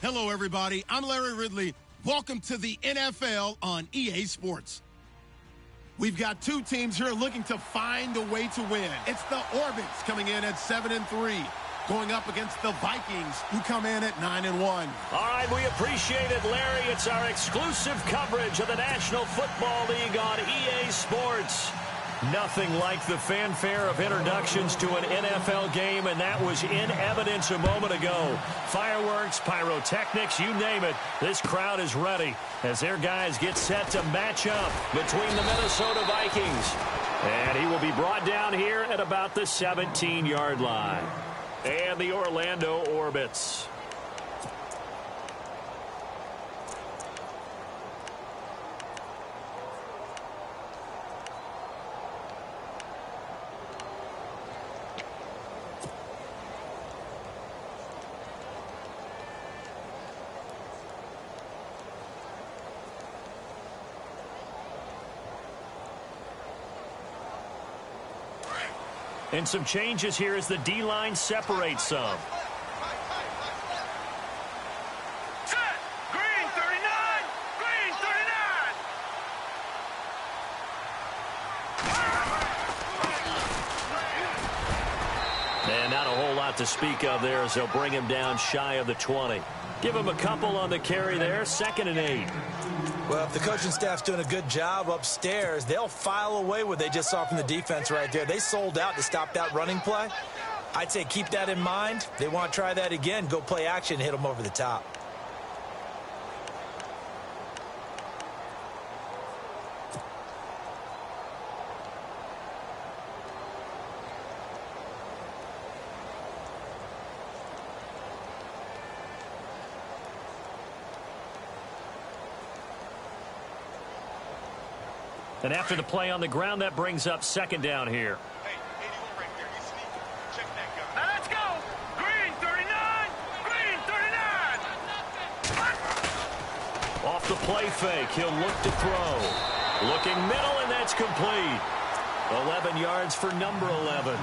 Hello, everybody. I'm Larry Ridley. Welcome to the NFL on EA Sports. We've got two teams here looking to find a way to win. It's the Orbits coming in at 7-3, going up against the Vikings, who come in at 9-1. All right, we appreciate it, Larry. It's our exclusive coverage of the National Football League on EA Sports. Nothing like the fanfare of introductions to an NFL game, and that was in evidence a moment ago. Fireworks, pyrotechnics, you name it. This crowd is ready as their guys get set to match up between the Minnesota Vikings. And he will be brought down here at about the 17-yard line. And the Orlando Orbits. And some changes here as the D-line separates some. Set! Green 39! Green 39! And not a whole lot to speak of there as they'll bring him down shy of the 20. Give him a couple on the carry there, 2nd and 8. Well, if the coaching staff's doing a good job upstairs, they'll file away what they just saw from the defense right there. They sold out to stop that running play. I'd say keep that in mind. They want to try that again. Go play action and hit them over the top. And after the play on the ground, that brings up 2nd down here. Hey, 81 right there. He's sneaking. Check that guy. Now let's go. Green 39. Green 39. Off the play fake, he'll look to throw. Looking middle, and that's complete. 11 yards for number 11.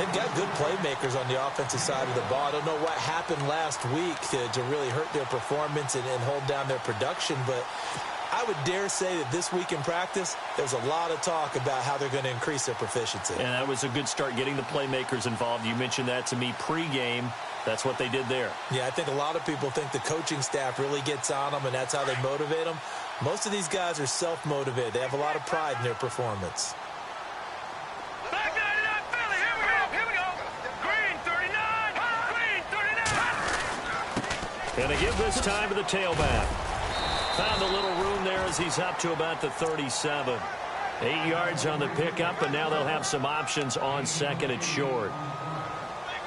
They've got good playmakers on the offensive side of the ball. I don't know what happened last week to really hurt their performance and hold down their production, but I would dare say that this week in practice, there's a lot of talk about how they're going to increase their proficiency. And that was a good start getting the playmakers involved. You mentioned that to me pregame. That's what they did there. Yeah, I think a lot of people think the coaching staff really gets on them, and that's how they motivate them. Most of these guys are self-motivated. They have a lot of pride in their performance. Back 99 Philly. Here we go. Here we go. Green 39. Green 39. And they give this time to the tailback. Found a little room there as he's up to about the 37. 8 yards on the pickup, and now they'll have some options on 2nd and short.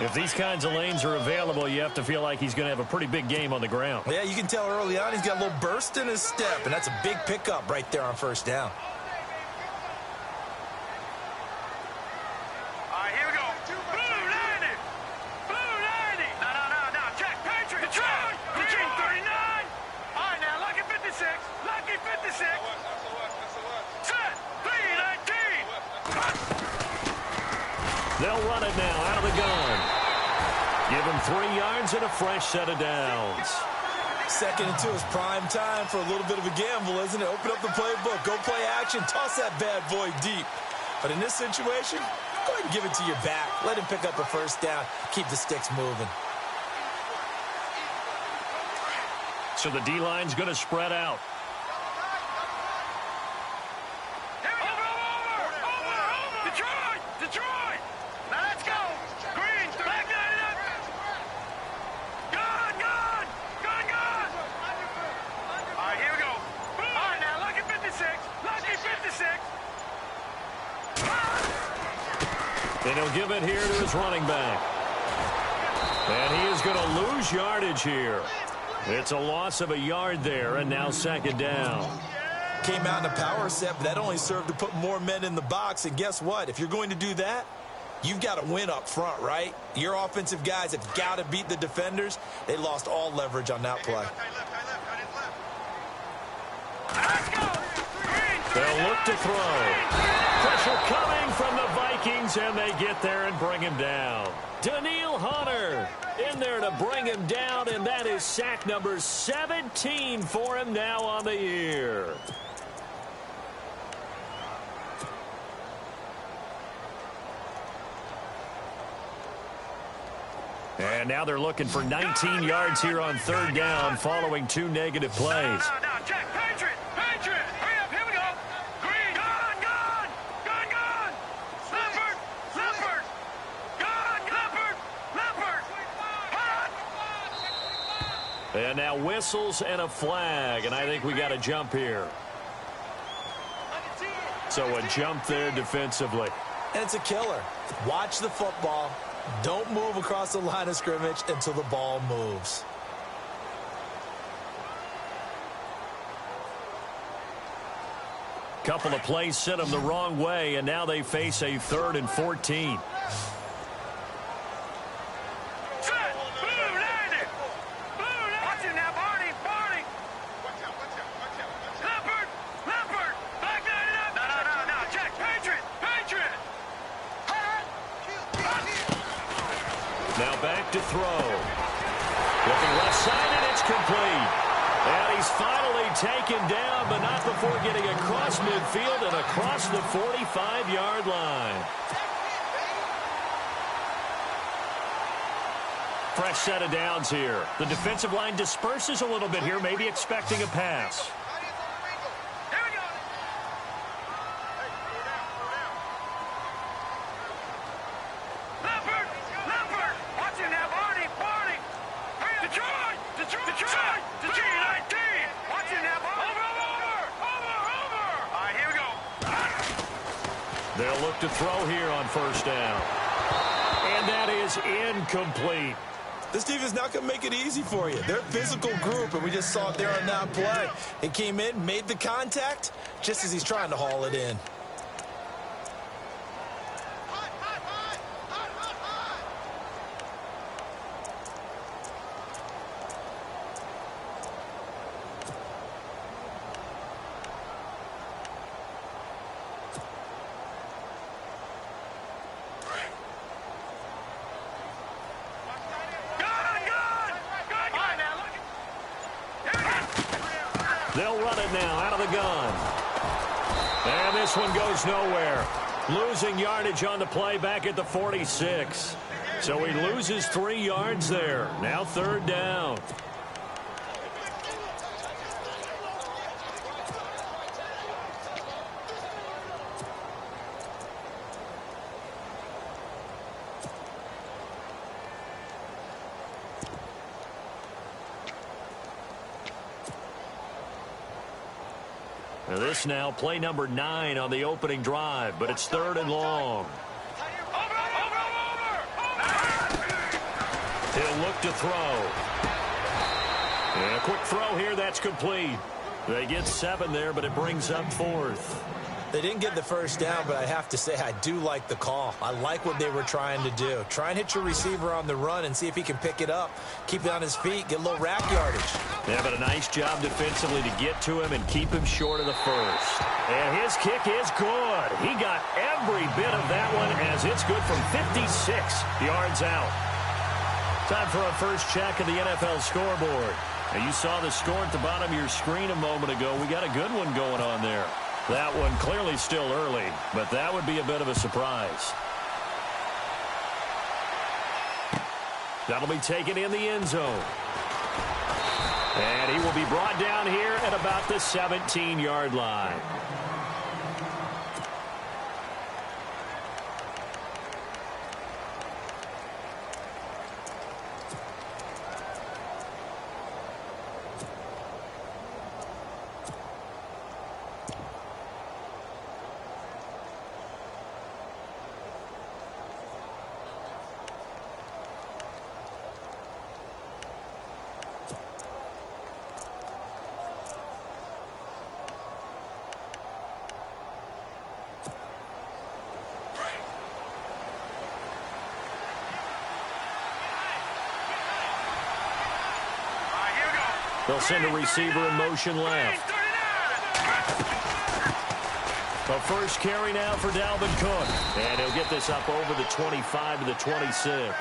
If these kinds of lanes are available, you have to feel like he's going to have a pretty big game on the ground. Yeah, you can tell early on he's got a little burst in his step, and that's a big pickup right there on 1st down. All right, here we go. Blue 90. Blue 90. No. Check. Patriot. Detroit. Green 39. All right, now, lucky 56. Lucky 56. Set. 319. They'll run it now out of the gun. Give him 3 yards and a fresh set of downs. 2nd and 2 is prime time for a little bit of a gamble, isn't it? Open up the playbook, go play action, toss that bad boy deep. But in this situation, go ahead and give it to your back. Let him pick up a 1st down. Keep the sticks moving. So the D-line's going to spread out. Over. Detroit. Now let's go. Green. Back 99. Gun. All right, here we go. All right, now, lucky 56. Lucky 56. And he'll give it here to his running back. And he is going to lose yardage here. It's a loss of a yard there, and now 2nd down. Came out in a power set, but that only served to put more men in the box. And guess what? If you're going to do that, you've got to win up front, right? Your offensive guys have got to beat the defenders. They lost all leverage on that play. They'll look to throw. Pressure coming from the Vikings, and they get there and bring him down. Daniil Hunter in there to to bring him down, and that is sack number 17 for him now on the year. And now they're looking for 19 yards here on third down following 2 negative plays. No, check. Patriot. Hurry up. Here we go. Green. Gone. Leopard. Gone. Leopard. Hot. And now whistles and a flag, and I think we got a jump here. So a jump there defensively. And it's a killer. Watch the football. Don't move across the line of scrimmage until the ball moves. Couple of plays sent them the wrong way, and now they face a 3rd and 14. Set. Blue landed. Watch it now, Barney. Leopard. Back that up. No. Check. Patriot. Now back to throw. Looking left side, and it's complete. And he's finally taken down, but not before getting across midfield and across the 45-yard line. Fresh set of downs here. The defensive line disperses a little bit here, maybe expecting a pass. Here we go. Leopard. Watch it now, Barney. Detroit. G19. Watch it now, Barney. Over. All right, here we go. They'll look to throw here on first down. And that is incomplete. This defense not going to make it easy for you. They're a physical group, and we just saw it there on that play. He came in, made the contact, just as he's trying to haul it in. They'll run it now out of the gun. And this one goes nowhere. Losing yardage on the play back at the 46. So he loses 3 yards there. Now third down. And this now play number 9 on the opening drive, but it's 3rd and long. He'll look to throw. And a quick throw here, that's complete. They get 7 there, but it brings up 4th. They didn't get the first down, but I have to say I do like the call. I like what they were trying to do. Try and hit your receiver on the run and see if he can pick it up. Keep it on his feet, get a little rack yardage. Yeah, but a nice job defensively to get to him and keep him short of the first. And his kick is good. He got every bit of that one as it's good from 56 yards out. Time for our first check of the NFL scoreboard. Now, you saw the score at the bottom of your screen a moment ago. We got a good one going on there. That one clearly still early, but that would be a bit of a surprise. That'll be taken in the end zone. And he will be brought down here at about the 17-yard line. They'll send a receiver in motion left. The first carry now for Dalvin Cook. And he'll get this up over the 25 to the 26.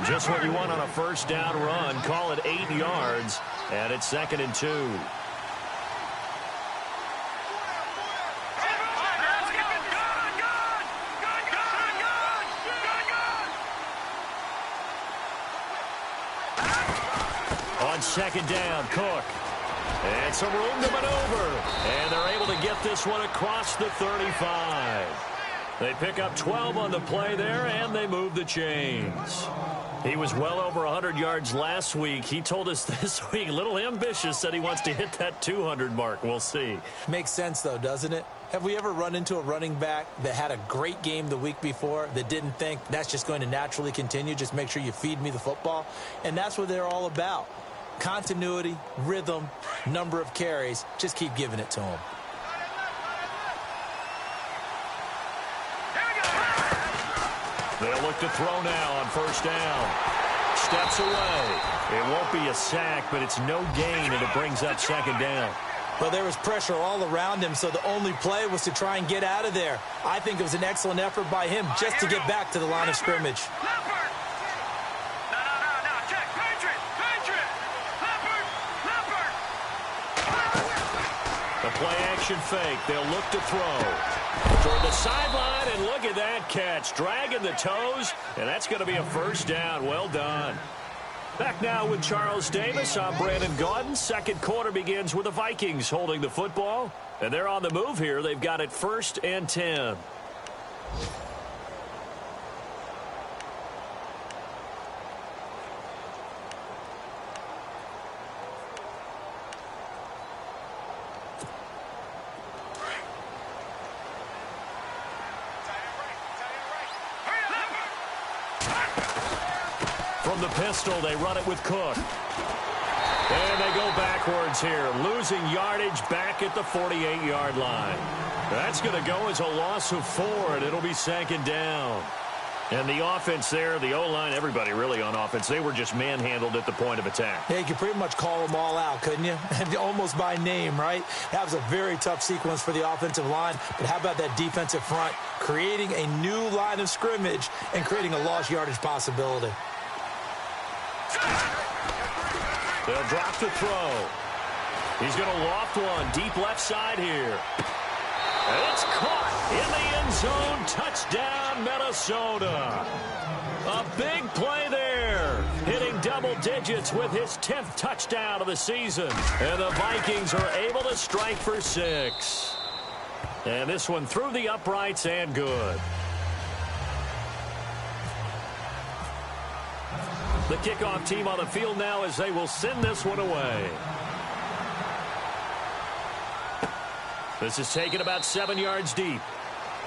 Just what you want on a first down run. Call it 8 yards, and it's 2nd and 2. On 2nd down, Cook. And some room to maneuver. And they're able to get this one across the 35. They pick up 12 on the play there, and they move the chains. He was well over 100 yards last week. He told us this week, a little ambitious, said he wants to hit that 200 mark. We'll see. Makes sense, though, doesn't it? Have we ever run into a running back that had a great game the week before that didn't think that's just going to naturally continue? Just make sure you feed me the football. And that's what they're all about. Continuity, rhythm, number of carries. Just keep giving it to him. They'll look to throw now on first down. Steps away. It won't be a sack, but it's no gain, and it brings up 2nd down. Well, there was pressure all around him, so the only play was to try and get out of there. I think it was an excellent effort by him just to get back to the line of scrimmage. The play-action fake. They'll look to throw. Toward the sideline, and look at that catch. Dragging the toes, and that's going to be a first down. Well done. Back now with Charles Davis. I'm Brandon Gaudin. Second quarter begins with the Vikings holding the football. And they're on the move here. They've got it 1st and 10. From the pistol, they run it with Cook. And they go backwards here, losing yardage back at the 48-yard line. That's going to go as a loss of 4, and it'll be 2nd down. And the offense there, the O-line, everybody really on offense, they were just manhandled at the point of attack. Yeah, you could pretty much call them all out, couldn't you? Almost by name, right? That was a very tough sequence for the offensive line. But how about that defensive front creating a new line of scrimmage and creating a lost yardage possibility? They'll drop the throw. He's going to loft one deep left side here. And it's caught in the end zone. Touchdown, Minnesota. A big play there. Hitting double digits with his 10th touchdown of the season. And the Vikings are able to strike for 6. And this one through the uprights and good. The kickoff team on the field now as they will send this one away. This is taken about 7 yards deep.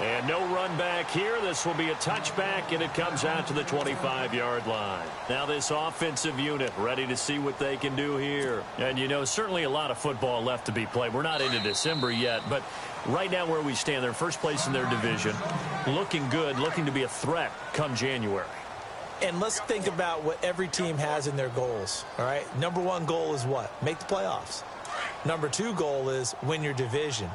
And no run back here. This will be a touchback, and it comes out to the 25-yard line. Now this offensive unit ready to see what they can do here. And, you know, certainly a lot of football left to be played. We're not into December yet, but right now where we stand, they're first place in their division. Looking good, looking to be a threat come January. And let's think about what every team has in their goals, all right? Number 1 goal is what? Make the playoffs. Number 2 goal is win your division.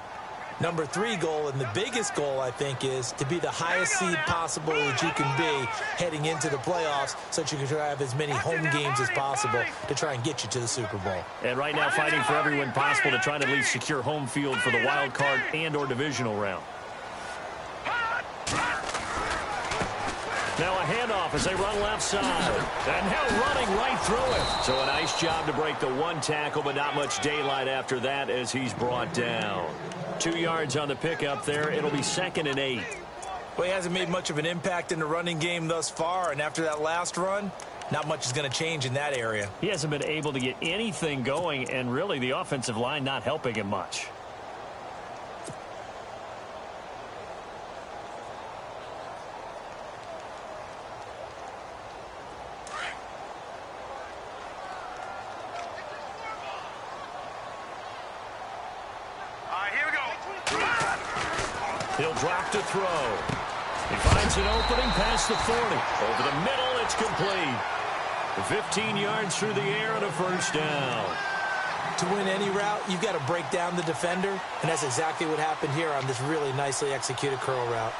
Number 3 goal, and the biggest goal, I think, is to be the highest seed possible that you can be heading into the playoffs so that you can try to have as many home games as possible to try and get you to the Super Bowl. And right now fighting for every win possible to try to at least secure home field for the wild card and or divisional round. Now a handoff as they run left side. And now running right through it. So a nice job to break the 1 tackle, but not much daylight after that as he's brought down. 2 yards on the pickup there. It'll be 2nd and 8. Well, he hasn't made much of an impact in the running game thus far, and after that last run, not much is going to change in that area. He hasn't been able to get anything going, and really the offensive line not helping him much. He'll drop to throw. He finds an opening past the 40. Over the middle, it's complete. 15 yards through the air and a first down. To win any route, you've got to break down the defender, and that's exactly what happened here on this really nicely executed curl route.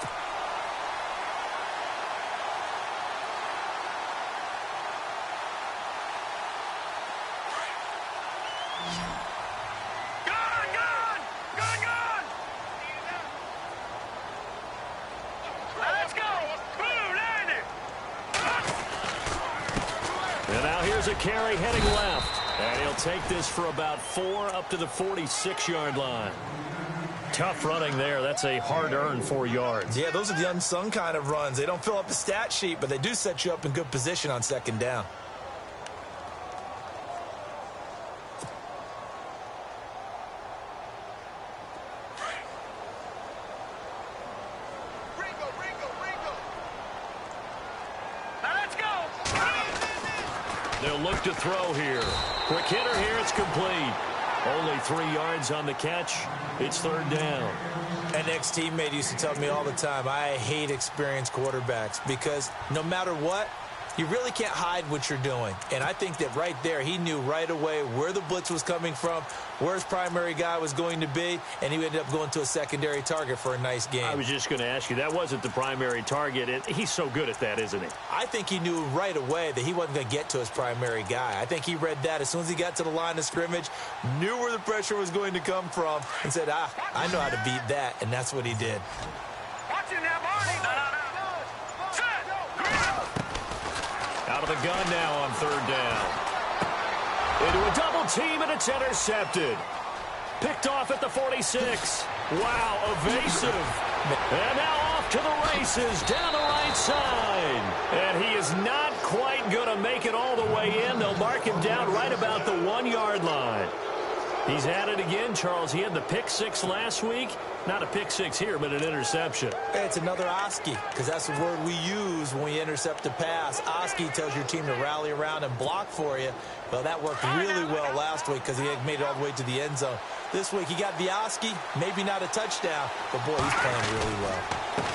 And now here's a carry heading left. And he'll take this for about 4 up to the 46-yard line. Tough running there. That's a hard-earned 4 yards. Yeah, those are the unsung kind of runs. They don't fill up the stat sheet, but they do set you up in good position on second down. They'll look to throw here. Quick hitter here. It's complete. Only 3 yards on the catch. It's third down. An ex-teammate used to tell me all the time, I hate experienced quarterbacks because no matter what, you really can't hide what you're doing. And I think that right there, he knew right away where the blitz was coming from, where his primary guy was going to be, and he ended up going to a secondary target for a nice game. I was just going to ask you, that wasn't the primary target. He's so good at that, isn't he? I think he knew right away that he wasn't going to get to his primary guy. I think he read that as soon as he got to the line of scrimmage, knew where the pressure was going to come from, and said, I know how to beat that, and that's what he did. Watching that, Barney. Out of the gun now on third down. Into a double team, and it's intercepted. Picked off at the 46. Wow, evasive. And now off to the races down the right side. And he is not quite going to make it all the way in. They'll mark him down right about the 1-yard line. He's at it again, Charles. He had the pick 6 last week. Not a pick 6 here, but an interception. It's another Oski, because that's the word we use when we intercept a pass. Oski tells your team to rally around and block for you. Well, that worked really well last week because he had made it all the way to the end zone. This week, he got the Oski, maybe not a touchdown, but, boy, he's playing really well.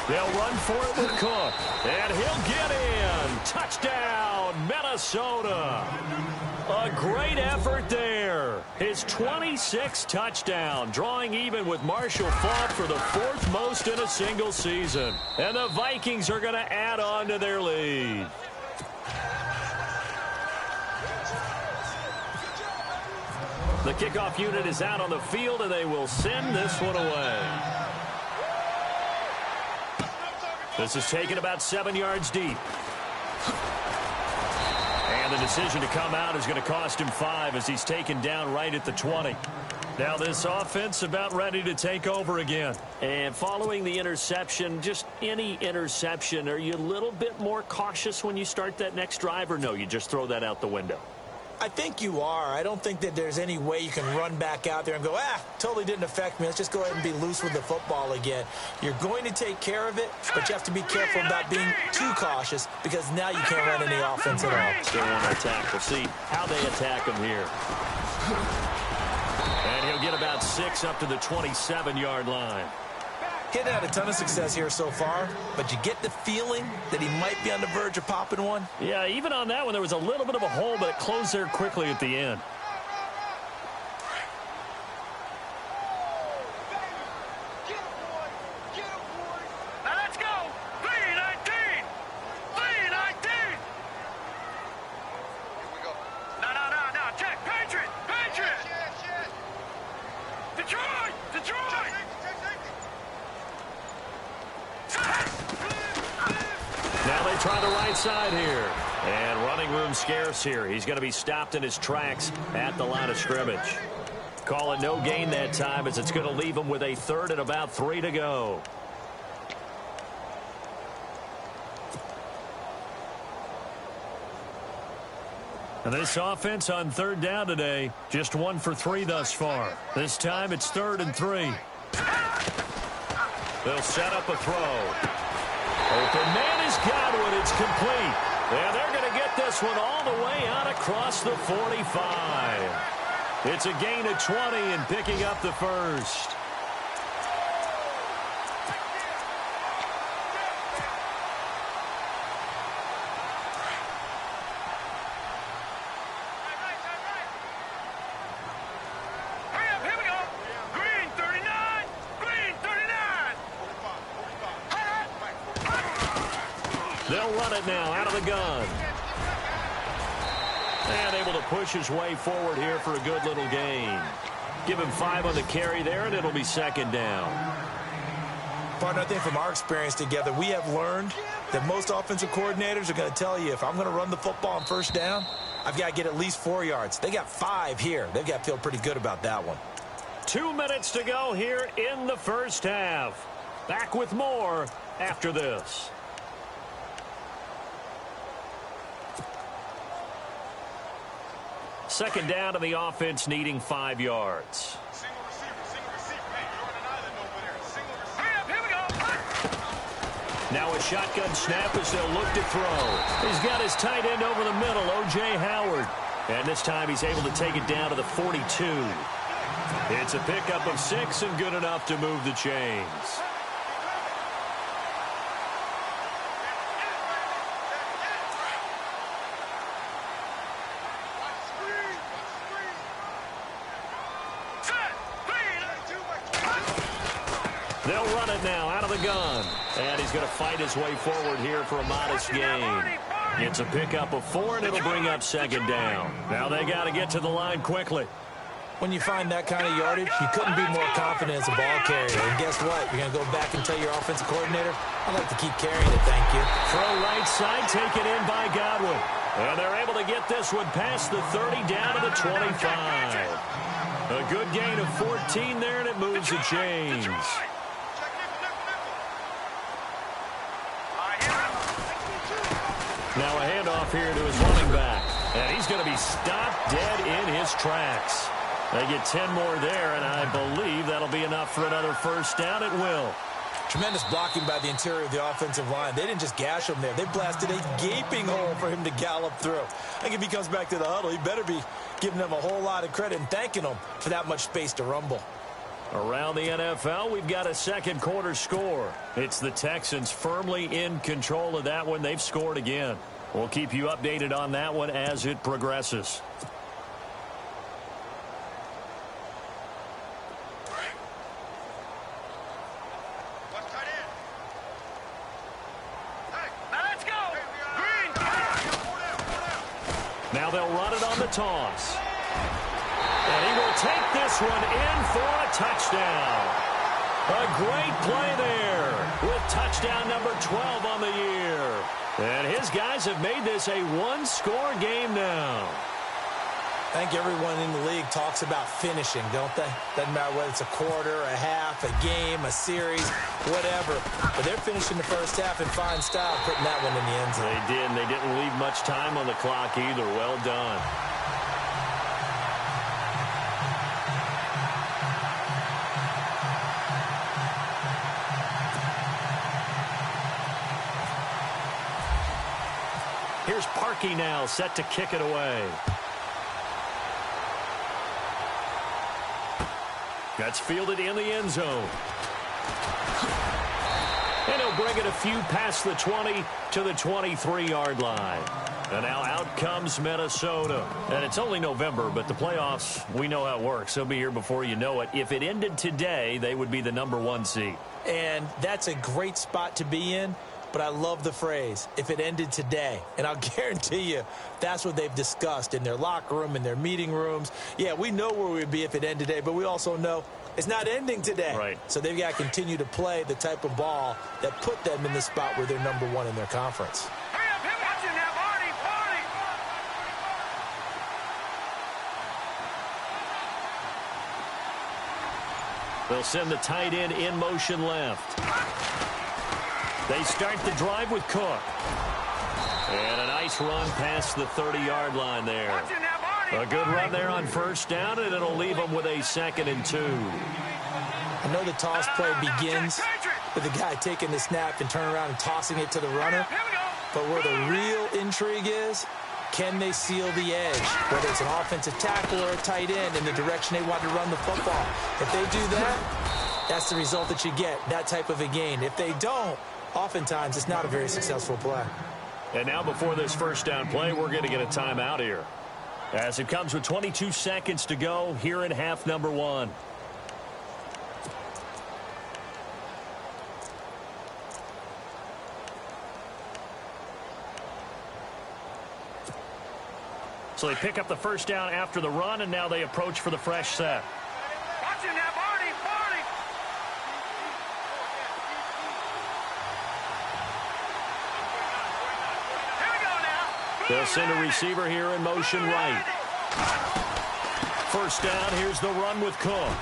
They'll run for it with Cook, and he'll get in. Touchdown, Minnesota. A great effort there. His 26th touchdown, drawing even with Marshall Faulk for the 4th most in a single season. And the Vikings are going to add on to their lead. The kickoff unit is out on the field, and they will send this one away. This is taken about 7 yards deep. And the decision to come out is going to cost him 5 as he's taken down right at the 20. Now this offense about ready to take over again. And following the interception, just any interception, are you a little bit more cautious when you start that next drive, or no, you just throw that out the window? I think you are. I don't think that there's any way you can run back out there and go, totally didn't affect me. Let's just go ahead and be loose with the football again. You're going to take care of it, but you have to be careful about being too cautious because now you can't run any offense at all. Still want to attack. We'll see how they attack him here. And he'll get about 6 up to the 27-yard line. He hadn't had a ton of success here so far, but you get the feeling that he might be on the verge of popping one. Yeah, even on that one, there was a little bit of a hole, but it closed there quickly at the end. Now let's go. 319. 319. Here we go. No. Check. Patriot. Detroit. Now they try the right side here. And running room scarce here. He's going to be stopped in his tracks at the line of scrimmage. Call it no gain that time as it's going to leave him with a 3rd and about 3 to go. And this offense on 3rd down today, just 1 for 3 thus far. This time it's 3rd and 3. They'll set up a throw. Open man is Godwin. It's complete. And they're going to get this one all the way out across the 45. It's a gain of 20 and picking up the first. They'll run it now out of the gun. And able to push his way forward here for a good little gain. Give him 5 on the carry there, and it'll be 2nd down. Partner, I think from our experience together, we have learned that most offensive coordinators are going to tell you, if I'm going to run the football on first down, I've got to get at least 4 yards. They got 5 here. They've got to feel pretty good about that one. 2 minutes to go here in the first half. Back with more after this. Second down to the offense, needing 5 yards. Now a shotgun snap as they'll look to throw. He's got his tight end over the middle, O.J. Howard. And this time he's able to take it down to the 42. It's a pickup of 6 and good enough to move the chains. They'll run it now out of the gun. And he's going to fight his way forward here for a modest gain. It's a pickup of 4, and it'll bring up second down. Now they got to get to the line quickly. When you find that kind of yardage, you couldn't be more confident as a ball carrier. And guess what? You're going to go back and tell your offensive coordinator, I'd like to keep carrying it, thank you. Throw right side, taken in by Godwin. And they're able to get this one past the 30 down to the 25. A good gain of 14 there, and it moves the chains. Now a handoff here to his running back. And he's going to be stopped dead in his tracks. They get 10 more there, and I believe that'll be enough for another first down. It will. Tremendous blocking by the interior of the offensive line. They didn't just gash him there. They blasted a gaping hole for him to gallop through. I think if he comes back to the huddle, he better be giving them a whole lot of credit and thanking them for that much space to rumble. Around the NFL, we've got a second quarter score. It's the Texans firmly in control of that one. They've scored again. We'll keep you updated on that one as it progresses. Now they'll run it on the toss. And he will take this one in for a touchdown. A great play there with touchdown number 12 on the year. And his guys have made this a one-score game now. I think everyone in the league talks about finishing, don't they? Doesn't matter whether it's a quarter, a half, a game, a series, whatever. But they're finishing the first half in fine style, putting that one in the end zone. They did, and they didn't leave much time on the clock either. Well done. Here's Parkey now, set to kick it away. That's fielded in the end zone. And he'll bring it a few past the 20 to the 23-yard line. And now out comes Minnesota. And it's only November, but the playoffs, we know how it works. They'll be here before you know it. If it ended today, they would be the #1 seed. And that's a great spot to be in. But I love the phrase, if it ended today. And I'll guarantee you that's what they've discussed in their locker room, in their meeting rooms. Yeah, we know where we'd be if it ended today, but we also know it's not ending today. Right. So they've got to continue to play the type of ball that put them in the spot where they're #1 in their conference. They'll send the tight end in motion left. They start the drive with Cook. And a nice run past the 30-yard line there. A good run there on first down, and it'll leave them with a 2nd and 2. I know the toss play begins with the guy taking the snap and turning around and tossing it to the runner. But where the real intrigue is, can they seal the edge? Whether it's an offensive tackle or a tight end in the direction they want to run the football. If they do that, that's the result that you get, that type of a gain. If they don't, oftentimes it's not a very successful play. And now before this first down play, we're going to get a timeout here. As it comes with 22 seconds to go here in half number 1. So they pick up the first down after the run, and now they approach for the fresh set. They'll send a receiver here in motion right. First down, here's the run with Cook.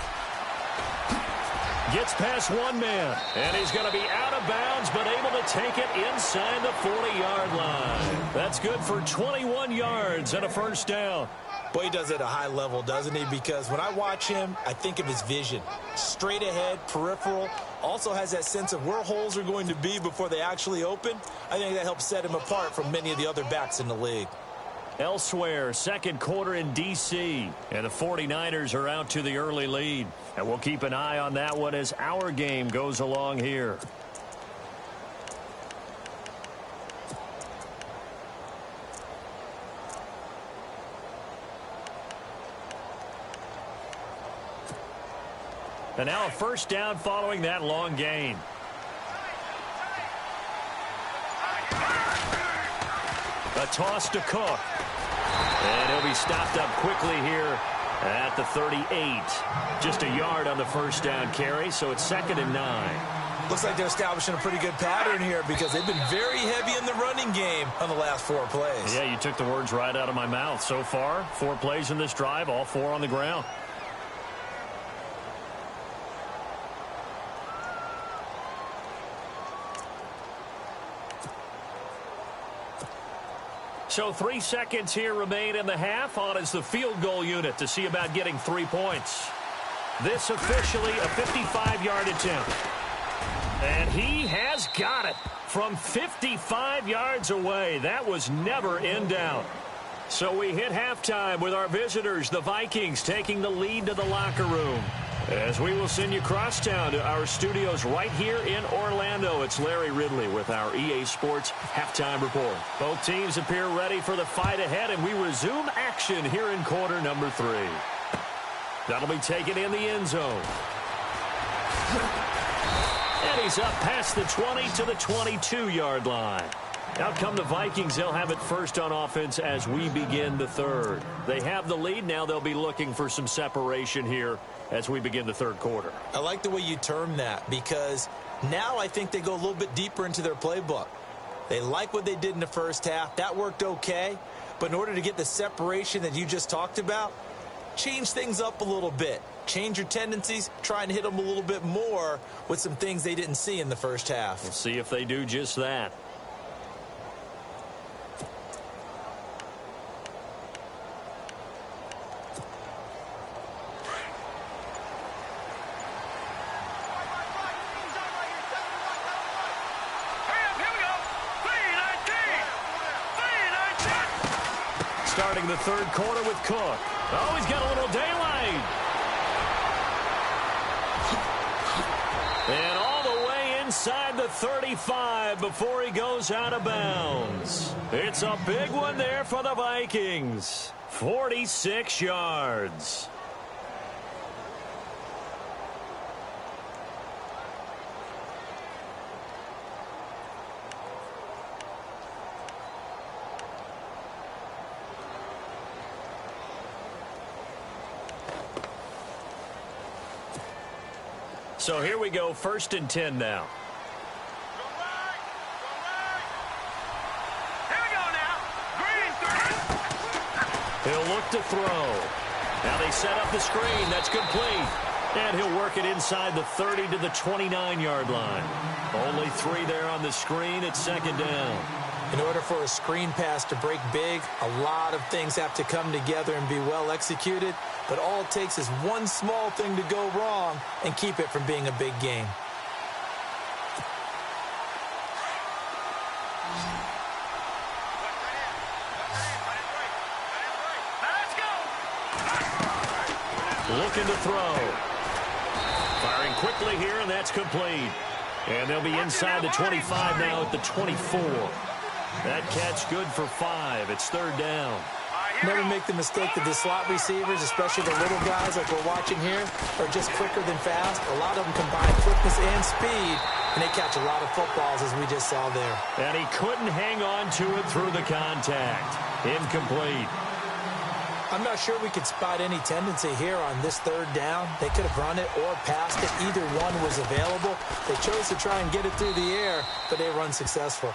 Gets past one man, and he's going to be out of bounds, but able to take it inside the 40-yard line. That's good for 21 yards and a first down. Boy, he does it at a high level, doesn't he? Because when I watch him, I think of his vision. Straight ahead, peripheral, also has that sense of where holes are going to be before they actually open. I think that helps set him apart from many of the other backs in the league. Elsewhere, second quarter in D.C., and the 49ers are out to the early lead. And we'll keep an eye on that one as our game goes along here. And now a first down following that long gain. A toss to Cook. And he'll be stopped up quickly here at the 38. Just a yard on the first down carry, so it's 2nd and 9. Looks like they're establishing a pretty good pattern here because they've been very heavy in the running game on the last 4 plays. Yeah, you took the words right out of my mouth. So far, 4 plays in this drive, all 4 on the ground. So 3 seconds here remain in the half. On is the field goal unit to see about getting 3 points. This officially a 55-yard attempt. And he has got it from 55 yards away. That was never in doubt. So we hit halftime with our visitors, the Vikings, taking the lead to the locker room. As we will send you crosstown to our studios right here in Orlando, it's Larry Ridley with our EA Sports Halftime Report. Both teams appear ready for the fight ahead, and we resume action here in quarter number 3. That'll be taken in the end zone. And he's up past the 20 to the 22-yard line. Out come the Vikings. They'll have it first on offense as we begin the third. They have the lead. Now they'll be looking for some separation here as we begin the third quarter. I like the way you term that because now I think they go a little bit deeper into their playbook. They like what they did in the first half. That worked okay. But in order to get the separation that you just talked about, change things up a little bit. Change your tendencies, try and hit them a little bit more with some things they didn't see in the first half. We'll see if they do just that. Starting the third quarter with Cook. Oh, he's got a little daylight. And all the way inside the 35 before he goes out of bounds. It's a big one there for the Vikings. 46 yards. So here we go, 1st and 10 now. Here we go now. Green 30. He'll look to throw. Now they set up the screen. That's complete. And he'll work it inside the 30 to the 29-yard line. Only 3 there on the screen. It's 2nd down. In order for a screen pass to break big, a lot of things have to come together and be well executed. But all it takes is one small thing to go wrong and keep it from being a big game. Let's go. Looking to throw. Firing quickly here, and that's complete. And they'll be inside the 25 now at the 24. That catch good for 5. It's 3rd down. Never make the mistake that the slot receivers, especially the little guys like we're watching here, are just quicker than fast. A lot of them combine quickness and speed, and they catch a lot of footballs, as we just saw there. And he couldn't hang on to it through the contact. Incomplete. I'm not sure we could spot any tendency here on this 3rd down. They could have run it or passed it. Either one was available. They chose to try and get it through the air, but they were unsuccessful.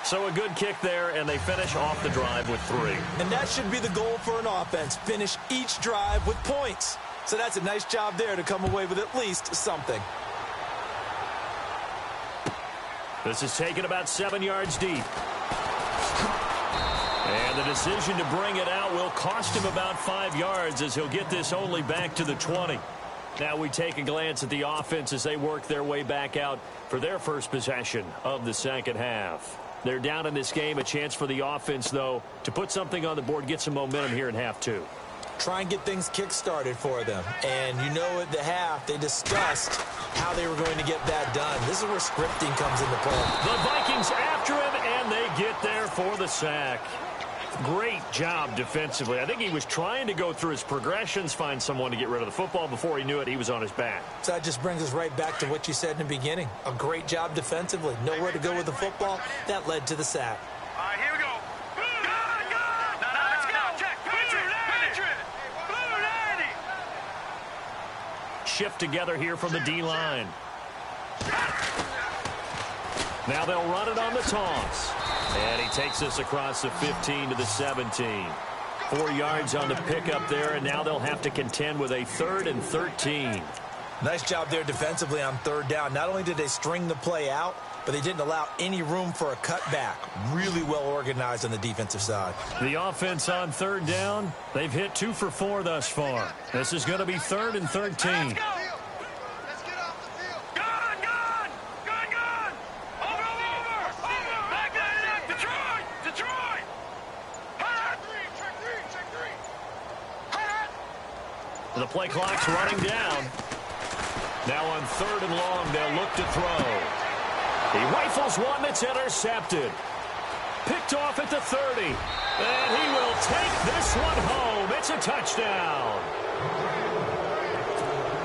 So a good kick there, and they finish off the drive with 3. And that should be the goal for an offense. Finish each drive with points. So that's a nice job there to come away with at least something. This is taken about 7 yards deep. And the decision to bring it out will cost him about 5 yards as he'll get this only back to the 20. Now we take a glance at the offense as they work their way back out for their first possession of the second half. They're down in this game. A chance for the offense, though, to put something on the board, get some momentum here in half 2. Try and get things kick-started for them. And you know at the half, they discussed how they were going to get that done. This is where scripting comes into play. The Vikings after him, and they get there for the sack. Great job defensively. I think he was trying to go through his progressions, find someone to get rid of the football. Before he knew it, he was on his back. So that just brings us right back to what you said in the beginning. A great job defensively. Nowhere to go with the football. That led to the sack. All right, here we go. Let's go. Check. Patriot. Blue 90. Shift together here from the D-line. Now they'll run it on the toss. And he takes this across the 15 to the 17. 4 yards on the pickup there, and now they'll have to contend with a 3rd and 13. Nice job there defensively on 3rd down. Not only did they string the play out, but they didn't allow any room for a cutback. Really well organized on the defensive side. The offense on 3rd down, they've hit 2 for 4 thus far. This is going to be 3rd and 13. The play clock's running down. Now on 3rd and long, they'll look to throw. He rifles one that's intercepted. Picked off at the 30. And he will take this one home. It's a touchdown.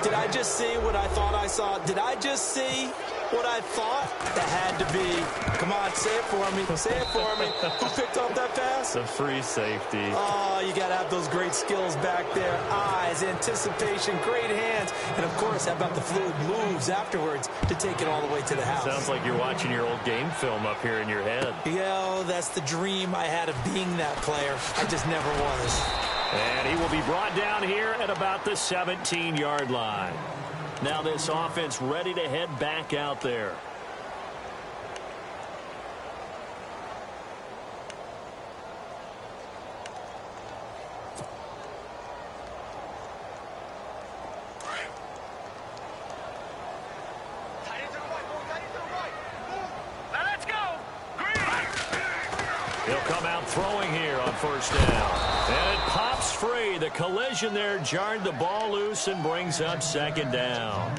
Did I just see what I thought I saw? Did I just see what I thought? That had to be. Come on, say it for me. Say it for me. Who picked off that pass? The free safety. Oh, you got to have those great skills back there. Eyes, anticipation, great hands. And, of course, how about the fluid moves afterwards to take it all the way to the house? Sounds like you're watching your old game film up here in your head. Yeah, that's the dream I had of being that player. I just never was. And he will be brought down here at about the 17-yard line. Now this offense ready to head back out there. Let's go. He'll come out throwing here on 1st down. And it pops free. The collision there jarred the ball loose and brings up 2nd down.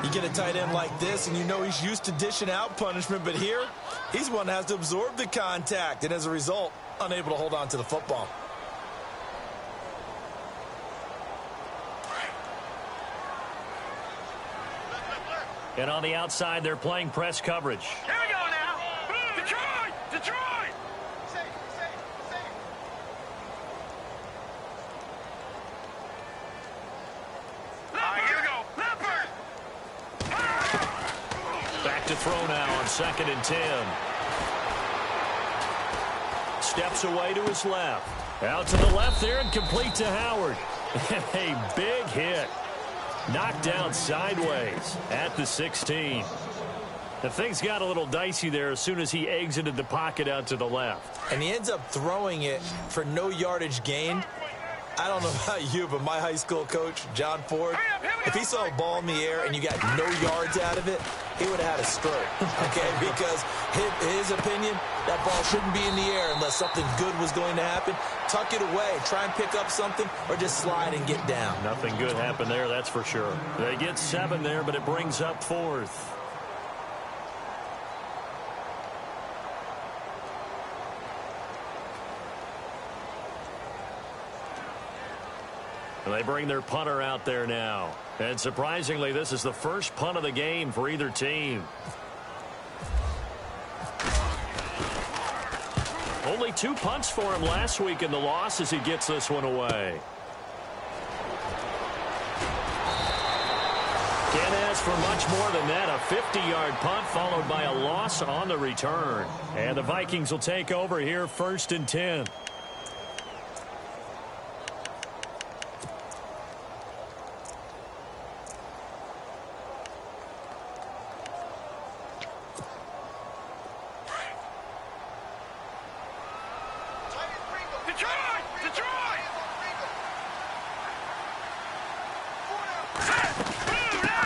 You get a tight end like this, and you know he's used to dishing out punishment, but here, he's one that has to absorb the contact, and as a result, unable to hold on to the football. And on the outside, they're playing press coverage. Here we go now. Detroit. All right, here we go. Leopard. Back to throw now on 2nd and 10. Steps away to his left. Out to the left there and complete to Howard. A big hit. Knocked down sideways at the 16. The things got a little dicey there as soon as he exited the pocket out to the left. And he ends up throwing it for no yardage gain. I don't know about you, but my high school coach, John Ford, if he saw a ball in the air and you got no yards out of it, he would have had a stroke, okay? Because his opinion, that ball shouldn't be in the air unless something good was going to happen. Tuck it away, try and pick up something, or just slide and get down. Nothing good happened there, that's for sure. They get 7 there, but it brings up 4th. They bring their punter out there now. And surprisingly, this is the first punt of the game for either team. Only 2 punts for him last week in the loss as he gets this one away. Can't ask for much more than that. A 50-yard punt followed by a loss on the return. And the Vikings will take over here, 1st and 10.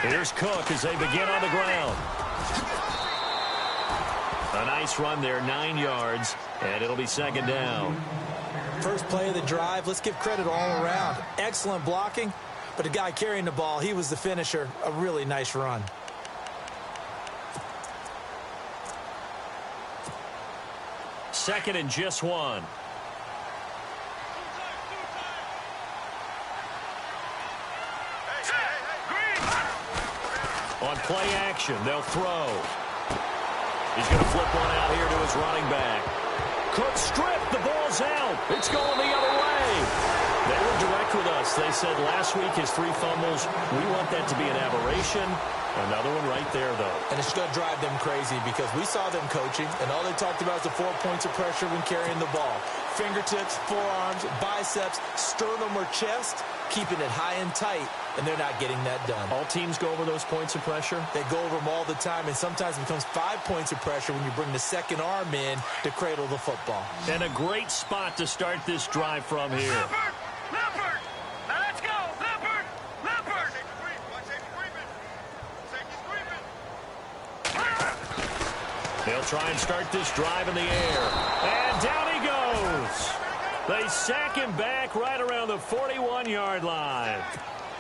Here's Cook as they begin on the ground. A nice run there, 9 yards, and it'll be 2nd down. First play of the drive, let's give credit all around. Excellent blocking, but the guy carrying the ball, he was the finisher. A really nice run. Second and just 1. On play action, they'll throw. He's going to flip one out here to his running back. Cook stripped, the ball's out. It's going the other way. They were direct with us. They said last week his 3 fumbles. We want that to be an aberration. Another one right there, though. And it's going to drive them crazy because we saw them coaching, and all they talked about is the 4 points of pressure when carrying the ball. Fingertips, forearms, biceps, sternum or chest, keeping it high and tight, and they're not getting that done. All teams go over those points of pressure? They go over them all the time, and sometimes it becomes 5 points of pressure when you bring the second arm in to cradle the football. And a great spot to start this drive from here. Leopard! Now let's go! Leopard! Leopard! They'll try and start this drive in the air. And down he goes. They sack him back right around the 41-yard line.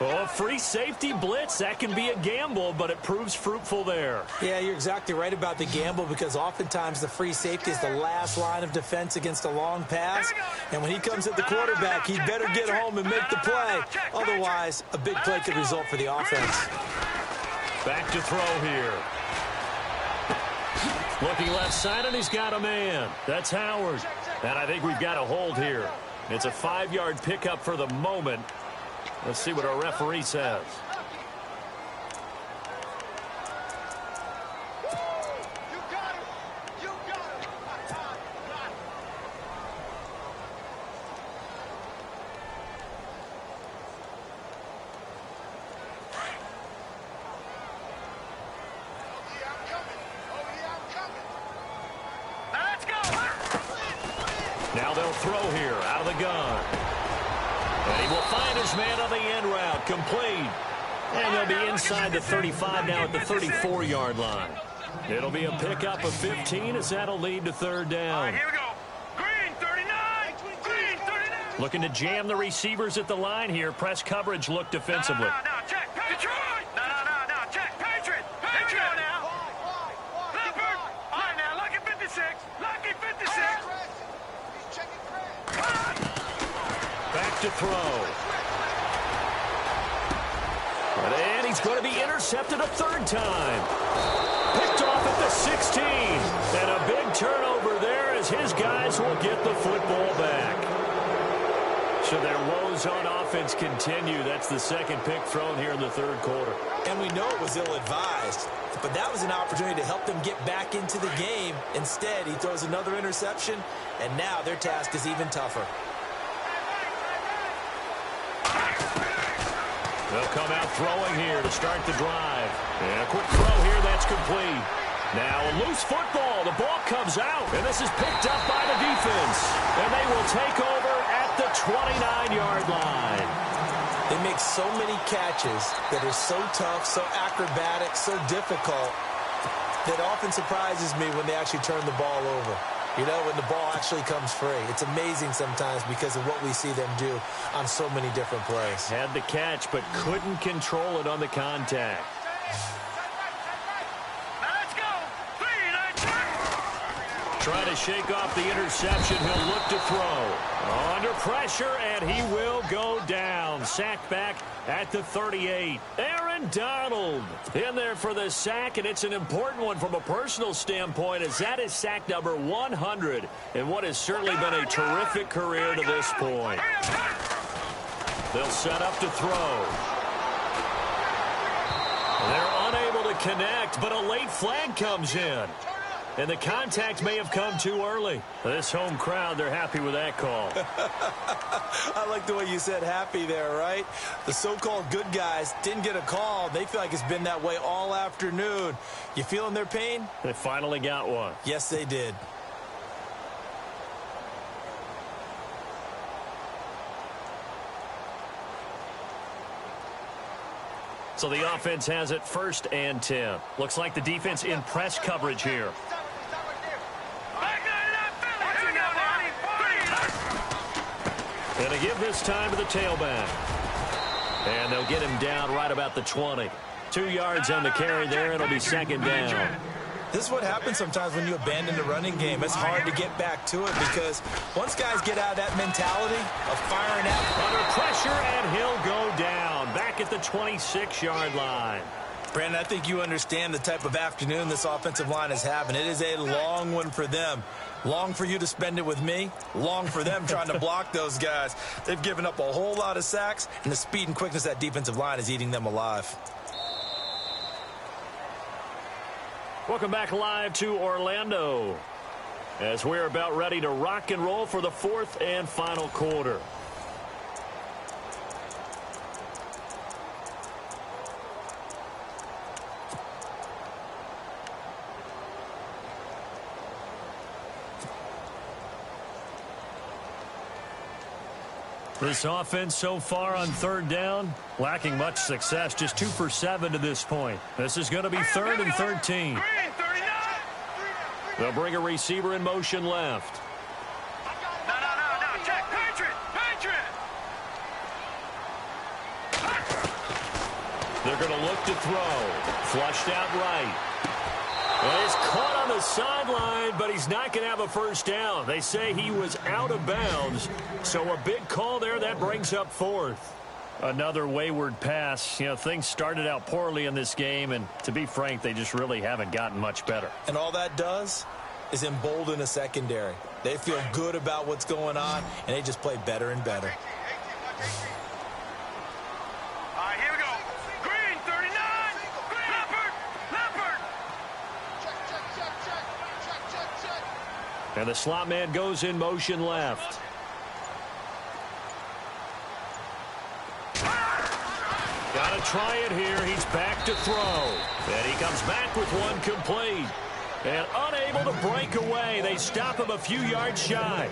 Oh, free safety blitz, that can be a gamble, but it proves fruitful there. Yeah, you're exactly right about the gamble because oftentimes the free safety is the last line of defense against a long pass. And when he comes at the quarterback, he better get home and make the play. Otherwise, a big play could result for the offense. Back to throw here. Looking left side, and he's got a man. That's Howard. And I think we've got a hold here. It's a 5-yard pickup for the moment. Let's see what our referee says. Now they'll throw here out of the gun. And he will find his man on the end route, complete. And they'll be inside the 35 now at the 34-yard line. It'll be a pickup of 15 as that'll lead to 3rd down. All right, here we go. Green 39. Green 39. Looking to jam the receivers at the line here. Press coverage look defensively. No, check. Detroit. No, check. Patriot. Here we go now. Leopard. All right, now, lucky 56. Lucky 56. Back to throw. And he's going to be intercepted a 3rd time. Picked off at the 16. And a big turnover there as his guys will get the football back. So their woes on offense continue. That's the 2nd pick thrown here in the 3rd quarter. And we know it was ill-advised, but that was an opportunity to help them get back into the game. Instead, he throws another interception, and now their task is even tougher. They'll come out throwing here to start the drive. And a quick throw here, that's complete. Now a loose football. The ball comes out, and this is picked up by the defense. And they will take over at the 29-yard line. They make so many catches that are so tough, so acrobatic, so difficult, that often surprises me when they actually turn the ball over. You know, when the ball actually comes free. It's amazing sometimes because of what we see them do on so many different plays. Had the catch, but couldn't control it on the contact. Let's go. 3, 9, 10. Trying to shake off the interception. He'll look to throw. Under pressure, and he will go down. Sacked back at the 38. Aaron Donald in there for the sack, and it's an important one from a personal standpoint as that is sack number 100 in what has certainly been a terrific career to this point. They'll set up to throw. They're unable to connect, but a late flag comes in. And the contact may have come too early. This home crowd, they're happy with that call. I like the way you said happy there, right? The so-called good guys didn't get a call. They feel like it's been that way all afternoon. You feeling their pain? They finally got one. Yes, they did. So the offense has it 1st and 10. Looks like the defense in press coverage here. And they give this time to the tailback. And they'll get him down right about the 20. 2 yards on the carry there. It'll be 2nd down. This is what happens sometimes when you abandon the running game. It's hard to get back to it because once guys get out of that mentality of firing out. Under pressure, and he'll go down. Back at the 26-yard line. Brandon, I think you understand the type of afternoon this offensive line is having. It is a long one for them. Long for you to spend it with me. Long for them trying to block those guys. They've given up a whole lot of sacks, and the speed and quickness of that defensive line is eating them alive. Welcome back live to Orlando as we're about ready to rock and roll for the 4th and final quarter. This offense so far on 3rd down, lacking much success, just 2 for 7 to this point. This is going to be 3rd and 13. They'll bring a receiver in motion left. No. Check. Patriot. They're going to look to throw. Flushed out right. Well, he's caught on the sideline, but he's not going to have a 1st down. They say he was out of bounds, so a big call there. That brings up 4th. Another wayward pass. You know, things started out poorly in this game, and to be frank, they just really haven't gotten much better. And all that does is embolden a secondary. They feel good about what's going on, and they just play better and better. All right, here we go. Green, 39. Leopard. And the slot man goes in motion left. Got to try it here. He's back to throw. And he comes back with one complete. And unable to break away. They stop him a few yards shy.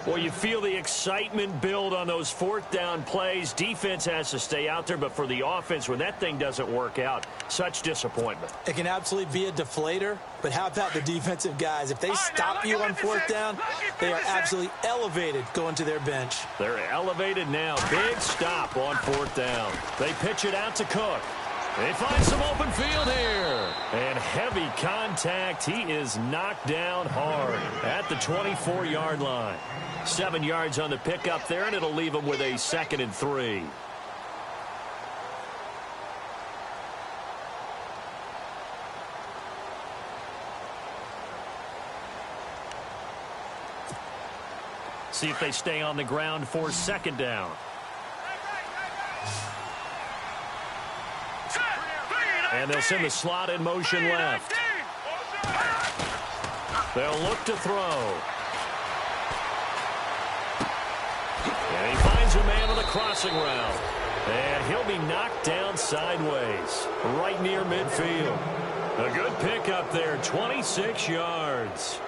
Well, you feel the excitement build on those 4th down plays. Defense has to stay out there, but for the offense, when that thing doesn't work out, such disappointment. It can absolutely be a deflator, but how about the defensive guys? If they stop you on 4th down, they are absolutely elevated going to their bench. They're elevated now. Big stop on 4th down. They pitch it out to Cook. They find some open field here. And heavy contact. He is knocked down hard at the 24-yard line. 7 yards on the pickup there, and it'll leave him with a 2nd and 3. See if they stay on the ground for 2nd down. And they'll send the slot in motion left. They'll look to throw. And he finds a man on the crossing route. And he'll be knocked down sideways, right near midfield. A good pickup there, 26 yards.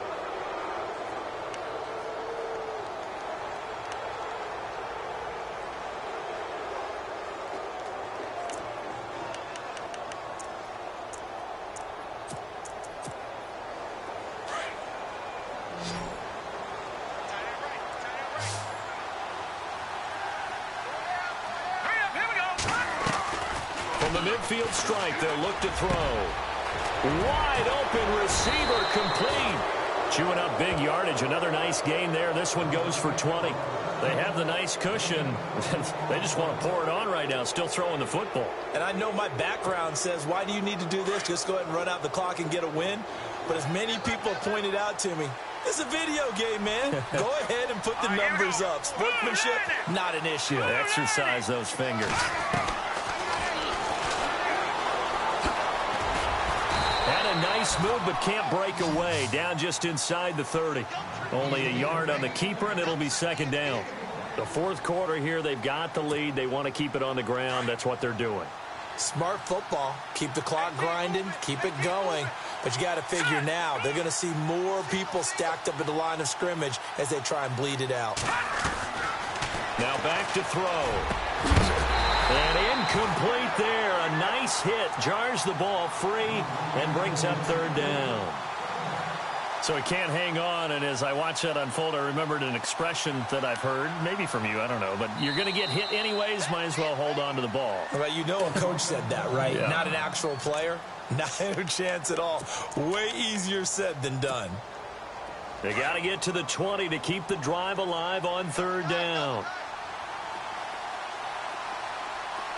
The midfield strike, they'll look to throw. Wide open receiver complete. Chewing up big yardage. Another nice gain there. This one goes for 20. They have the nice cushion. They just want to pour it on right now, still throwing the football. And I know my background says, why do you need to do this? Just go ahead and run out the clock and get a win. But as many people pointed out to me, it's a video game, man. Go ahead and put the numbers up. Sportsmanship, not an issue. Exercise those fingers. Nice move, but can't break away. Down just inside the 30. Only a yard on the keeper, and it'll be second down. The fourth quarter here, they've got the lead. They want to keep it on the ground. That's what they're doing. Smart football. Keep the clock grinding. Keep it going. But you got to figure now, they're going to see more people stacked up at the line of scrimmage as they try and bleed it out. Now back to throw. And incomplete there. A nice hit. Jars the ball free and brings up third down. So he can't hang on, and as I watch that unfold, I remembered an expression that I've heard, maybe from you, I don't know, but you're going to get hit anyways, might as well hold on to the ball. Well, you know a coach said that, right? Yeah. Not an actual player. Not a chance at all. Way easier said than done. They got to get to the 20 to keep the drive alive on third down.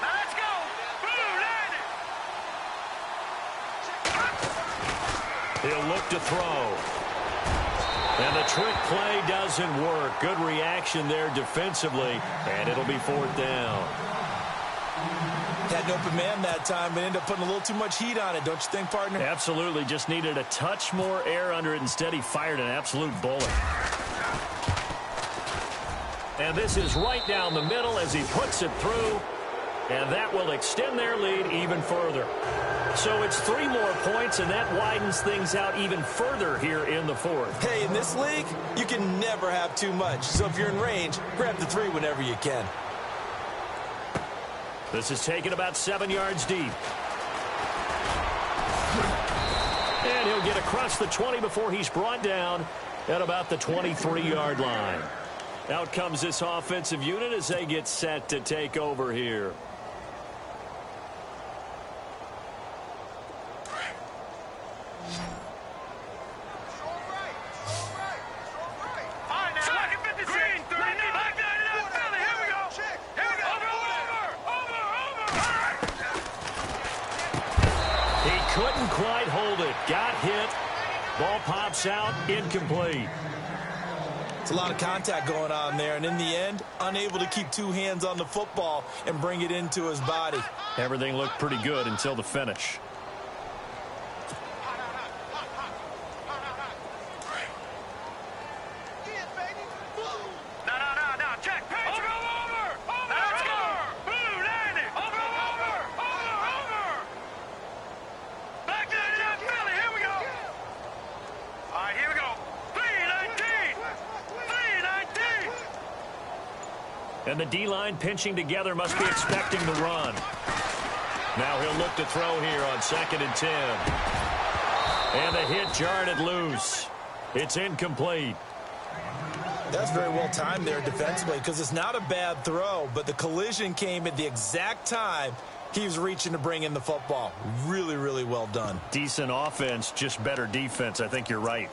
Let's go. Blue line. He'll look to throw. And the trick play doesn't work. Good reaction there defensively, and it'll be fourth down. Had an open man that time, but ended up putting a little too much heat on it, don't you think, partner? Absolutely. Just needed a touch more air under it. Instead, he fired an absolute bullet. And this is right down the middle as he puts it through. And that will extend their lead even further. So it's 3 more points, and that widens things out even further here in the fourth. Hey, in this league, you can never have too much. So if you're in range, grab the 3 whenever you can. This is taken about 7 yards deep. And he'll get across the 20 before he's brought down at about the 23-yard line. Out comes this offensive unit as they get set to take over here. Couldn't quite hold it. Got hit. Ball pops out. Incomplete. It's a lot of contact going on there, and in the end, unable to keep 2 hands on the football and bring it into his body. Everything looked pretty good until the finish. And the D-line pinching together must be expecting the run. Now he'll look to throw here on 2nd and 10. And the hit jarred it loose. It's incomplete. That's very well timed there defensively because it's not a bad throw, but the collision came at the exact time he was reaching to bring in the football. Really, really well done. Decent offense, just better defense. I think you're right.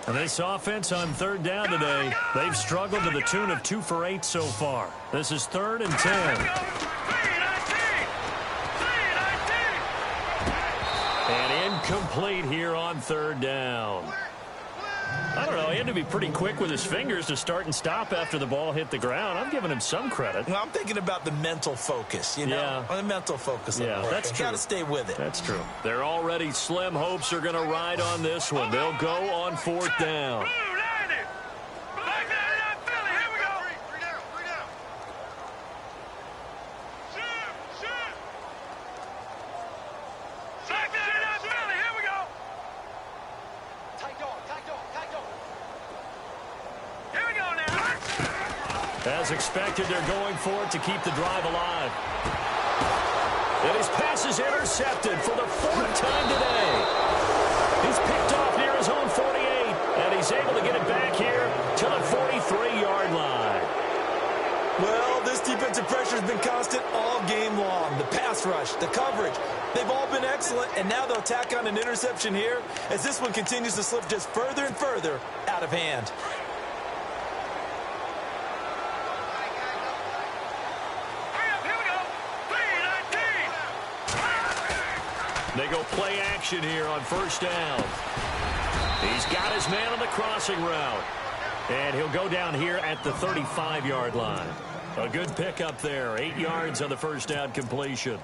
And this offense on 3rd down today, they've struggled to the tune of 2 for 8 so far. This is 3rd and 10. And incomplete here on 3rd down. I don't know, he had to be pretty quick with his fingers to start and stop after the ball hit the ground. I'm giving him some credit. Well, I'm thinking about the mental focus, you know? Yeah. The mental focus. Yeah, that's true. Got to stay with it. That's true. They're already slim hopes are going to ride on this one. They'll go on 4th down. As expected, they're going for it to keep the drive alive. And his pass is intercepted for the 4th time today. He's picked off near his own 48, and he's able to get it back here to the 43-yard line. Well, this defensive pressure has been constant all game long. The pass rush, the coverage, they've all been excellent, and now they'll tack on an interception here as this one continues to slip just further and further out of hand. They go play action here on 1st down. He's got his man on the crossing route. And he'll go down here at the 35-yard line. A good pickup there. 8 yards on the first down completion.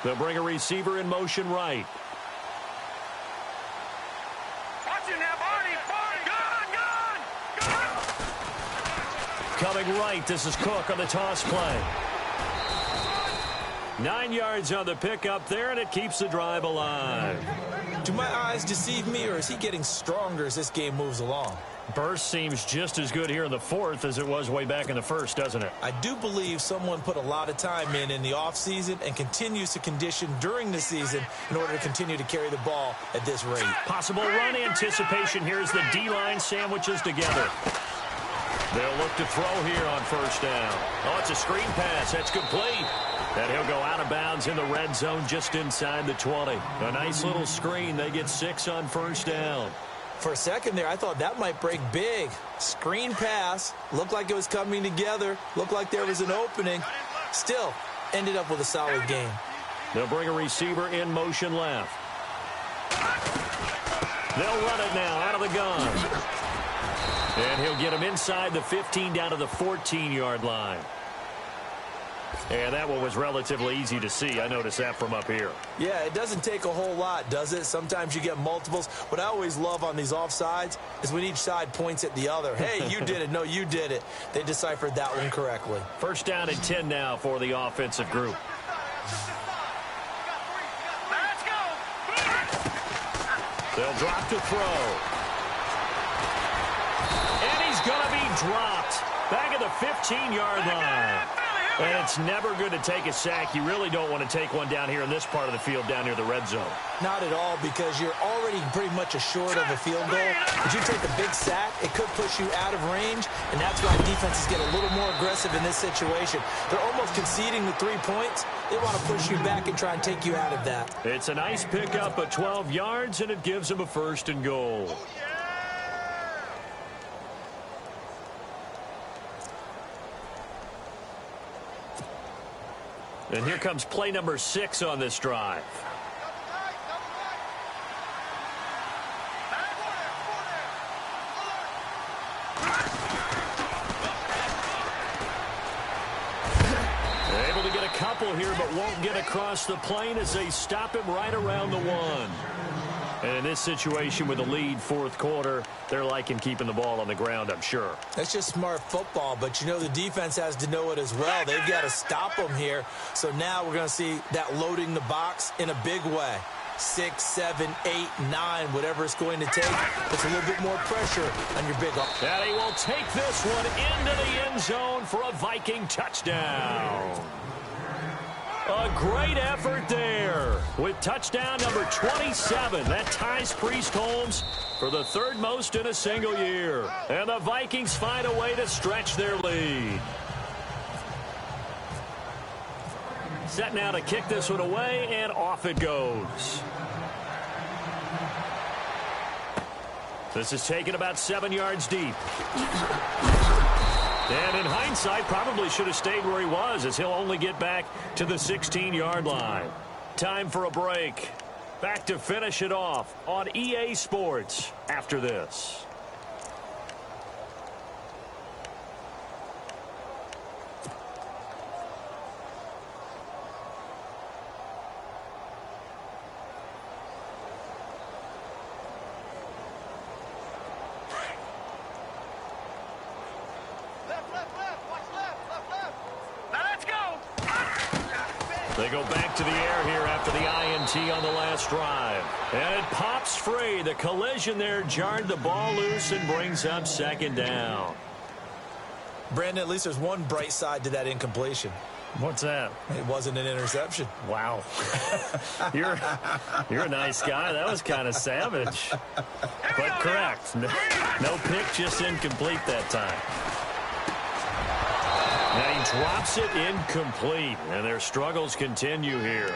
They'll bring a receiver in motion right. Coming right, this is Cook on the toss play. 9 yards on the pickup there, and it keeps the drive alive. Do my eyes deceive me, or is he getting stronger as this game moves along? Burst seems just as good here in the fourth as it was way back in the first, doesn't it? I do believe someone put a lot of time in the offseason and continues to condition during the season in order to continue to carry the ball at this rate. Possible run anticipation here as the D-line sandwiches together. They'll look to throw here on first down. Oh, it's a screen pass. That's complete. And he'll go out of bounds in the red zone just inside the 20. A nice little screen. They get 6 on first down. For a second there, I thought that might break big. Screen pass. Looked like it was coming together. Looked like there was an opening. Still, ended up with a solid game. They'll bring a receiver in motion left. They'll run it now out of the gun. And he'll get him inside the 15 down to the 14-yard line. And that one was relatively easy to see. I noticed that from up here. Yeah, it doesn't take a whole lot, does it? Sometimes you get multiples. What I always love on these offsides is when each side points at the other. Hey, you did it. No, you did it. They deciphered that one correctly. First down and 10 now for the offensive group. Let's go. They'll drop to throw. And he's going to be dropped back at the 15-yard line. And it's never good to take a sack. You really don't want to take one down here in this part of the field down near the red zone. Not at all, because you're already pretty much assured of a field goal. If you take a big sack, it could push you out of range, and that's why defenses get a little more aggressive in this situation. They're almost conceding the 3 points. They want to push you back and try and take you out of that. It's a nice pickup of 12 yards, and it gives them a first and goal. And here comes play number 6 on this drive. Able to get a couple here, but won't get across the plane as they stop him right around the 1. And in this situation with the lead fourth quarter, they're liking keeping the ball on the ground, I'm sure. That's just smart football, but you know the defense has to know it as well. They've got to stop them here. So now we're going to see that loading the box in a big way. 6, 7, 8, 9, whatever it's going to take. It's a little bit more pressure on your big up. And he will take this one into the end zone for a Viking touchdown. A great effort there with touchdown number 27. That ties Priest Holmes for the 3rd most in a single year. And the Vikings find a way to stretch their lead. Set now to kick this one away, and off it goes. This is taken about 7 yards deep. And in hindsight, probably should have stayed where he was, as he'll only get back to the 16-yard line. Time for a break. Back to finish it off on EA Sports after this. They go back to the air here after the INT on the last drive. And it pops free. The collision there jarred the ball loose and brings up 2nd down. Brandon, at least there's one bright side to that incompletion. What's that? It wasn't an interception. Wow. You're a nice guy. That was kind of savage. But correct. No pick, just incomplete that time. Now he drops it incomplete, and their struggles continue here.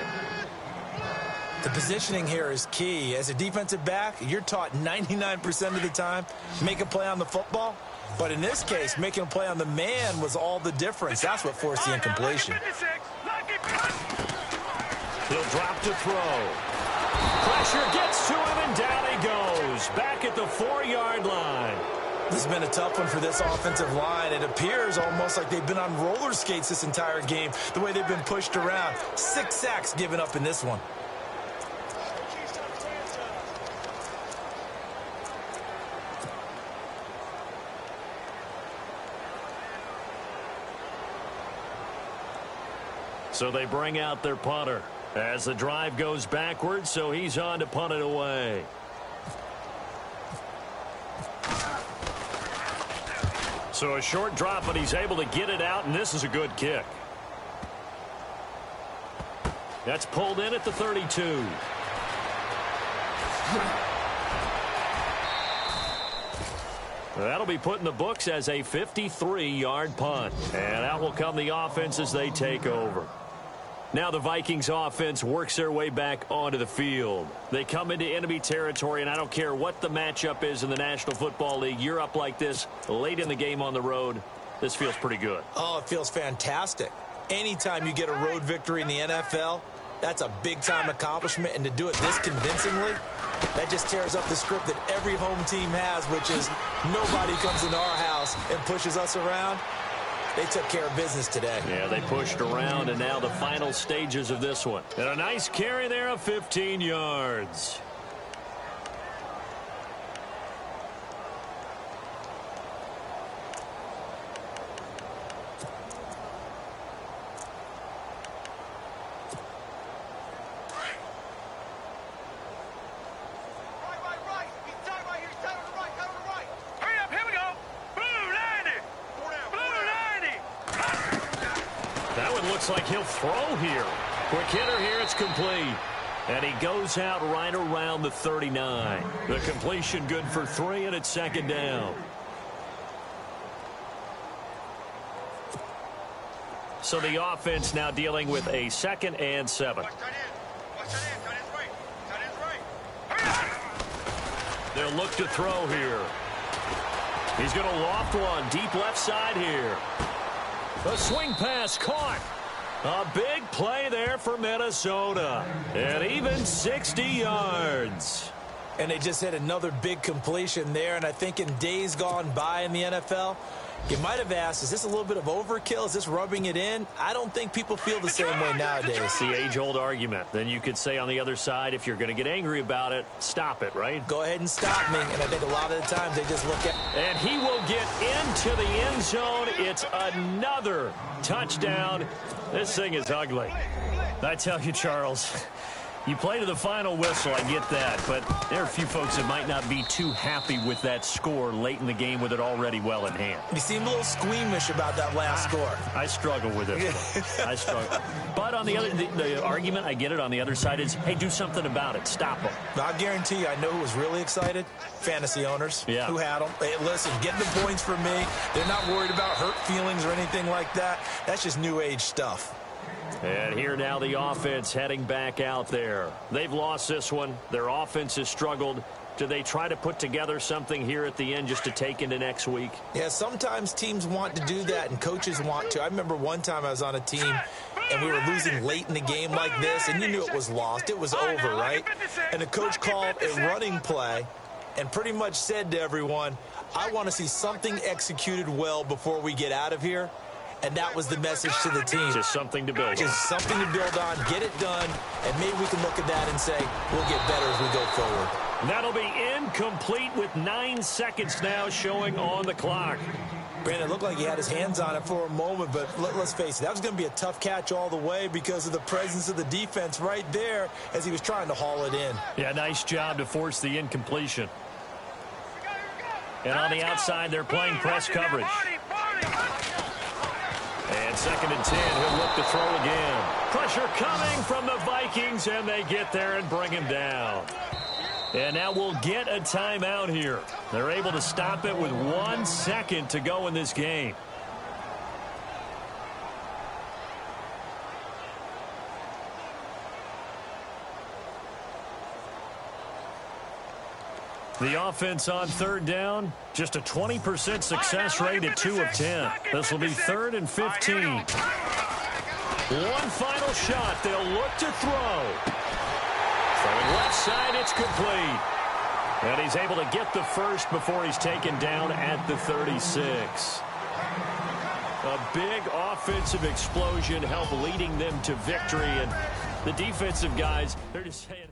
The positioning here is key. As a defensive back, you're taught 99% of the time, make a play on the football. But in this case, making a play on the man was all the difference. That's what forced the incompletion. He'll drop to throw. Pressure gets to him, and down he goes. Back at the 4-yard line. This has been a tough one for this offensive line. It appears almost like they've been on roller skates this entire game, the way they've been pushed around. 6 sacks given up in this one. So they bring out their punter as the drive goes backwards, so he's on to punt it away. So a short drop, but he's able to get it out, and this is a good kick. That's pulled in at the 32. That'll be put in the books as a 53-yard punt. And out will come the offense as they take over. Now the Vikings offense works their way back onto the field. They come into enemy territory, and I don't care what the matchup is in the National Football League. You're up like this late in the game on the road. This feels pretty good. Oh, it feels fantastic. Anytime you get a road victory in the NFL, that's a big-time accomplishment. And to do it this convincingly, that just tears up the script that every home team has, which is nobody comes into our house and pushes us around. They took care of business today. Yeah, they pushed around, and now the final stages of this one. And a nice carry there of 15 yards. Like he'll throw here. Quick hitter here. It's complete. And he goes out right around the 39. The completion good for 3, and it's second down. So the offense now dealing with a 2nd and 7. They'll look to throw here. He's going to loft one deep left side here. A swing pass caught. A big play there for Minnesota. And even 60 yards. And they just hit another big completion there. And I think in days gone by in the NFL, you might have asked, is this a little bit of overkill? Is this rubbing it in? I don't think people feel the same way nowadays. The age-old argument. Then you could say on the other side, if you're going to get angry about it, stop it, right? Go ahead and stop me. And I think a lot of the times they just look at... And he will get into the end zone. It's another touchdown. This thing is ugly. I tell you, Charles, you play to the final whistle, I get that, but there are a few folks that might not be too happy with that score late in the game with it already well in hand. You seem a little squeamish about that last score. I struggle with it. I struggle. But on the other, the argument, I get it, on the other side is, hey, do something about it. Stop them. I guarantee you, I know who was really excited. Fantasy owners who had them. Hey, listen, getting the points for me. They're not worried about hurt feelings or anything like that. That's just new age stuff. And here now the offense heading back out there. They've lost this one. Their offense has struggled. Do they try to put together something here at the end just to take into next week? Yeah, sometimes teams want to do that and coaches want to. I remember one time I was on a team and we were losing late in the game like this, and you knew it was lost. It was over, right? And the coach called a running play and pretty much said to everyone, I want to see something executed well before we get out of here. And that was the message to the team. Just something to build on. Just something to build on, get it done, and maybe we can look at that and say, we'll get better as we go forward. That'll be incomplete with 9 seconds now showing on the clock. Brandon, it looked like he had his hands on it for a moment, but let's face it, that was going to be a tough catch all the way because of the presence of the defense right there as he was trying to haul it in. Yeah, nice job to force the incompletion. And on the outside, they're playing press coverage. And 2nd and 10, he'll look to throw again. Pressure coming from the Vikings, and they get there and bring him down. And now we'll get a timeout here. They're able to stop it with 1 second to go in this game. The offense on third down, just a 20% success rate at 2 of 10. This will be 3rd and 15. One final shot. They'll look to throw. Throwing left side, it's complete. And he's able to get the first before he's taken down at the 36. A big offensive explosion helped leading them to victory. And the defensive guys, they're just saying...